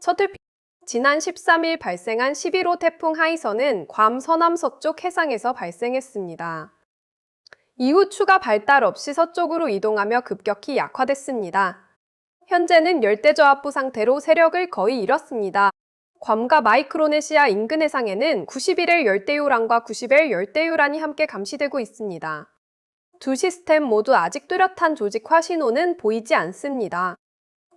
서툴 지난 13일 발생한 11호 태풍 하이선은 괌 서남서쪽 해상에서 발생했습니다. 이후 추가 발달 없이 서쪽으로 이동하며 급격히 약화됐습니다. 현재는 열대저하부 상태로 세력을 거의 잃었습니다. 괌과 마이크로네시아 인근 해상에는 91의 열대요란과 90의 열대요란이 함께 감시되고 있습니다. 두 시스템 모두 아직 뚜렷한 조직화 신호는 보이지 않습니다.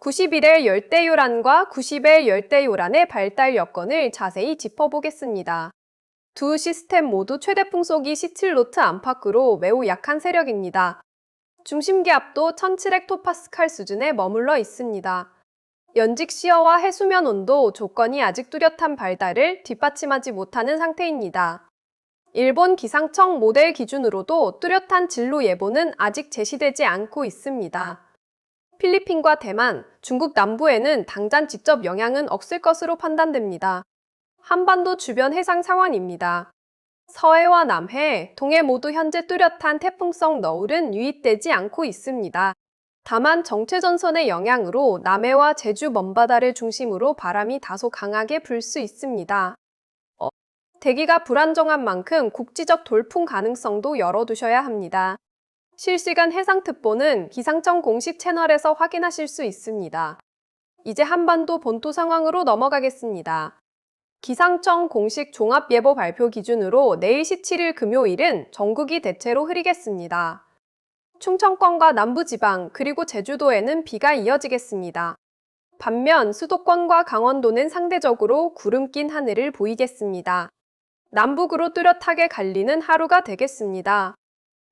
91의 열대요란과 90의 열대요란의 발달 여건을 자세히 짚어보겠습니다. 두 시스템 모두 최대 풍속이 17노트 안팎으로 매우 약한 세력입니다. 중심기압도 1700헥토파스칼 수준에 머물러 있습니다. 연직 시어와 해수면 온도 조건이 아직 뚜렷한 발달을 뒷받침하지 못하는 상태입니다. 일본 기상청 모델 기준으로도 뚜렷한 진로 예보는 아직 제시되지 않고 있습니다. 필리핀과 대만, 중국 남부에는 당장 직접 영향은 없을 것으로 판단됩니다. 한반도 주변 해상 상황입니다. 서해와 남해, 동해 모두 현재 뚜렷한 태풍성 너울은 유입되지 않고 있습니다. 다만 정체전선의 영향으로 남해와 제주 먼바다를 중심으로 바람이 다소 강하게 불 수 있습니다. 대기가 불안정한 만큼 국지적 돌풍 가능성도 열어두셔야 합니다. 실시간 해상특보는 기상청 공식 채널에서 확인하실 수 있습니다. 이제 한반도 본토 상황으로 넘어가겠습니다. 기상청 공식 종합예보 발표 기준으로 내일 17일 금요일은 전국이 대체로 흐리겠습니다. 충청권과 남부지방 그리고 제주도에는 비가 이어지겠습니다. 반면 수도권과 강원도는 상대적으로 구름 낀 하늘을 보이겠습니다. 남북으로 뚜렷하게 갈리는 하루가 되겠습니다.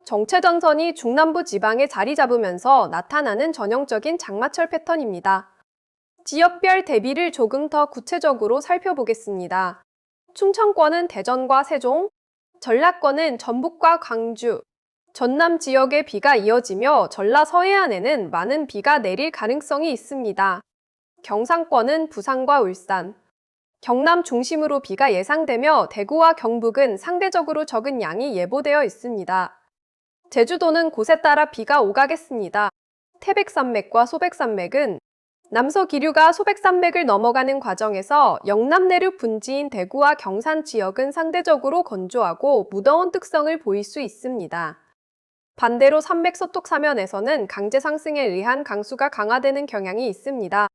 정체전선이 중남부 지방에 자리 잡으면서 나타나는 전형적인 장마철 패턴입니다. 지역별 대비를 조금 더 구체적으로 살펴보겠습니다. 충청권은 대전과 세종, 전라권은 전북과 광주, 전남 지역에 비가 이어지며 전라 서해안에는 많은 비가 내릴 가능성이 있습니다. 경상권은 부산과 울산, 경남 중심으로 비가 예상되며 대구와 경북은 상대적으로 적은 양이 예보되어 있습니다. 제주도는 곳에 따라 비가 오가겠습니다. 태백산맥과 소백산맥은 남서기류가 소백산맥을 넘어가는 과정에서 영남 내륙 분지인 대구와 경산 지역은 상대적으로 건조하고 무더운 특성을 보일 수 있습니다. 반대로 산맥 서쪽 사면에서는 강제 상승에 의한 강수가 강화되는 경향이 있습니다.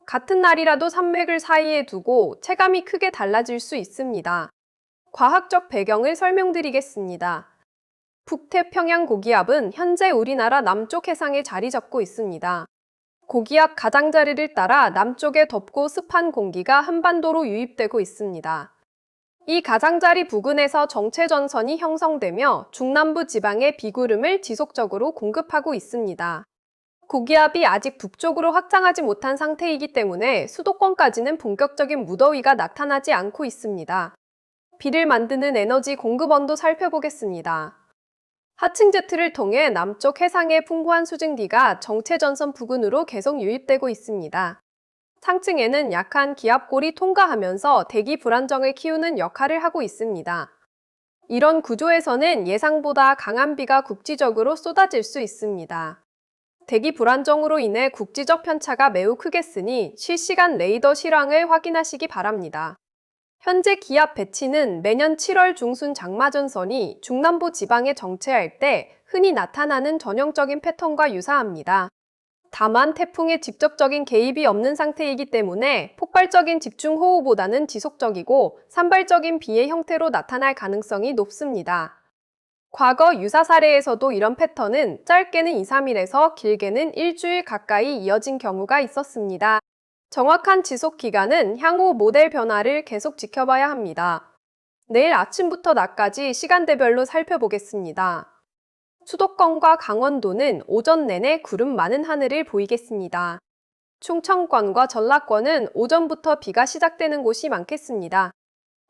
같은 날이라도 산맥을 사이에 두고 체감이 크게 달라질 수 있습니다. 과학적 배경을 설명드리겠습니다. 북태평양 고기압은 현재 우리나라 남쪽 해상에 자리 잡고 있습니다. 고기압 가장자리를 따라 남쪽에 덥고 습한 공기가 한반도로 유입되고 있습니다. 이 가장자리 부근에서 정체전선이 형성되며 중남부 지방에 비구름을 지속적으로 공급하고 있습니다. 고기압이 아직 북쪽으로 확장하지 못한 상태이기 때문에 수도권까지는 본격적인 무더위가 나타나지 않고 있습니다. 비를 만드는 에너지 공급원도 살펴보겠습니다. 하층 제트를 통해 남쪽 해상의 풍부한 수증기가 정체전선 부근으로 계속 유입되고 있습니다. 상층에는 약한 기압골이 통과하면서 대기 불안정을 키우는 역할을 하고 있습니다. 이런 구조에서는 예상보다 강한 비가 국지적으로 쏟아질 수 있습니다. 대기 불안정으로 인해 국지적 편차가 매우 크겠으니 실시간 레이더 실황을 확인하시기 바랍니다. 현재 기압 배치는 매년 7월 중순 장마전선이 중남부 지방에 정체할 때 흔히 나타나는 전형적인 패턴과 유사합니다. 다만 태풍의 직접적인 개입이 없는 상태이기 때문에 폭발적인 집중호우보다는 지속적이고 산발적인 비의 형태로 나타날 가능성이 높습니다. 과거 유사 사례에서도 이런 패턴은 짧게는 2-3일에서 길게는 일주일 가까이 이어진 경우가 있었습니다. 정확한 지속 기간은 향후 모델 변화를 계속 지켜봐야 합니다. 내일 아침부터 낮까지 시간대별로 살펴보겠습니다. 수도권과 강원도는 오전 내내 구름 많은 하늘을 보이겠습니다. 충청권과 전라권은 오전부터 비가 시작되는 곳이 많겠습니다.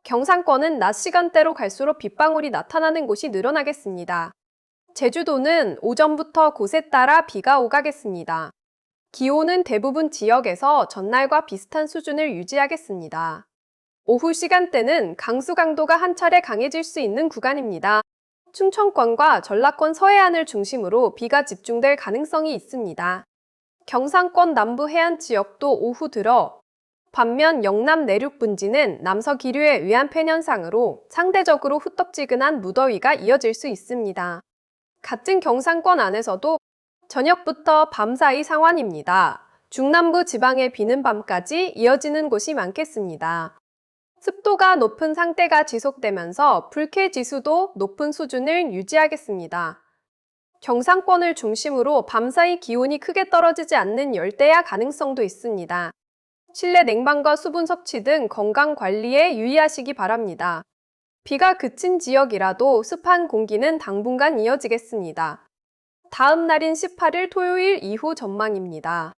경상권은 낮 시간대로 갈수록 빗방울이 나타나는 곳이 늘어나겠습니다. 제주도는 오전부터 곳에 따라 비가 오가겠습니다. 기온은 대부분 지역에서 전날과 비슷한 수준을 유지하겠습니다. 오후 시간대는 강수 강도가 한 차례 강해질 수 있는 구간입니다. 충청권과 전라권 서해안을 중심으로 비가 집중될 가능성이 있습니다. 경상권 남부 해안 지역도 오후 들어 반면 영남 내륙 분지는 남서 기류에 의한 팬현상으로 상대적으로 후텁지근한 무더위가 이어질 수 있습니다. 같은 경상권 안에서도 저녁부터 밤 사이 상완입니다. 중남부 지방에 비는 밤까지 이어지는 곳이 많겠습니다. 습도가 높은 상태가 지속되면서 불쾌 지수도 높은 수준을 유지하겠습니다. 경상권을 중심으로 밤사이 기온이 크게 떨어지지 않는 열대야 가능성도 있습니다. 실내 냉방과 수분 섭취 등 건강 관리에 유의하시기 바랍니다. 비가 그친 지역이라도 습한 공기는 당분간 이어지겠습니다. 다음 날인 18일 토요일 이후 전망입니다.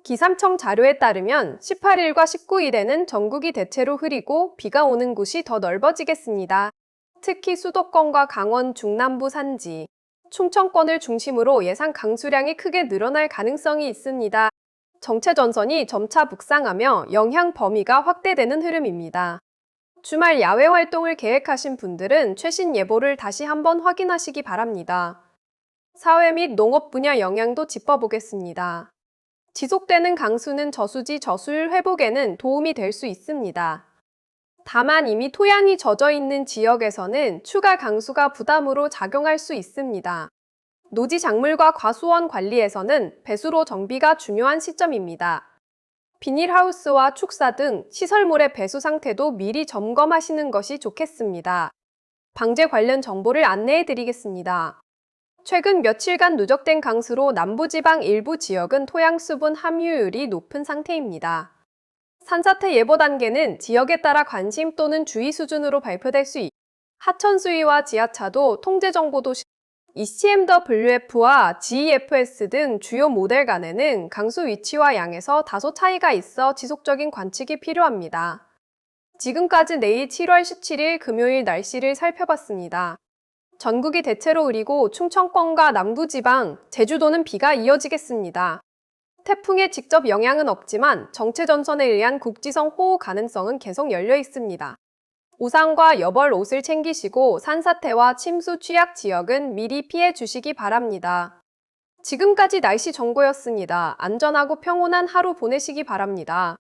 기상청 자료에 따르면 18일과 19일에는 전국이 대체로 흐리고 비가 오는 곳이 더 넓어지겠습니다. 특히 수도권과 강원 중남부 산지, 충청권을 중심으로 예상 강수량이 크게 늘어날 가능성이 있습니다. 정체 전선이 점차 북상하며 영향 범위가 확대되는 흐름입니다. 주말 야외 활동을 계획하신 분들은 최신 예보를 다시 한번 확인하시기 바랍니다. 사회 및 농업 분야 영향도 짚어보겠습니다. 지속되는 강수는 저수지 저수율 회복에는 도움이 될 수 있습니다. 다만 이미 토양이 젖어 있는 지역에서는 추가 강수가 부담으로 작용할 수 있습니다. 노지 작물과 과수원 관리에서는 배수로 정비가 중요한 시점입니다. 비닐하우스와 축사 등 시설물의 배수 상태도 미리 점검하시는 것이 좋겠습니다. 방제 관련 정보를 안내해 드리겠습니다. 최근 며칠간 누적된 강수로 남부지방 일부 지역은 토양 수분 함유율이 높은 상태입니다. 산사태 예보 단계는 지역에 따라 관심 또는 주의 수준으로 발표될 수 있고 하천 수위와 지하차도 통제 정보도 ECMWF와 GEFS 등 주요 모델 간에는 강수 위치와 양에서 다소 차이가 있어 지속적인 관측이 필요합니다. 지금까지 내일 7월 17일 금요일 날씨를 살펴봤습니다. 전국이 대체로 흐리고 충청권과 남부지방, 제주도는 비가 이어지겠습니다. 태풍의 직접 영향은 없지만 정체 전선에 의한 국지성 호우 가능성은 계속 열려 있습니다. 우산과 여벌 옷을 챙기시고 산사태와 침수 취약 지역은 미리 피해 주시기 바랍니다. 지금까지 날씨 정보였습니다. 안전하고 평온한 하루 보내시기 바랍니다.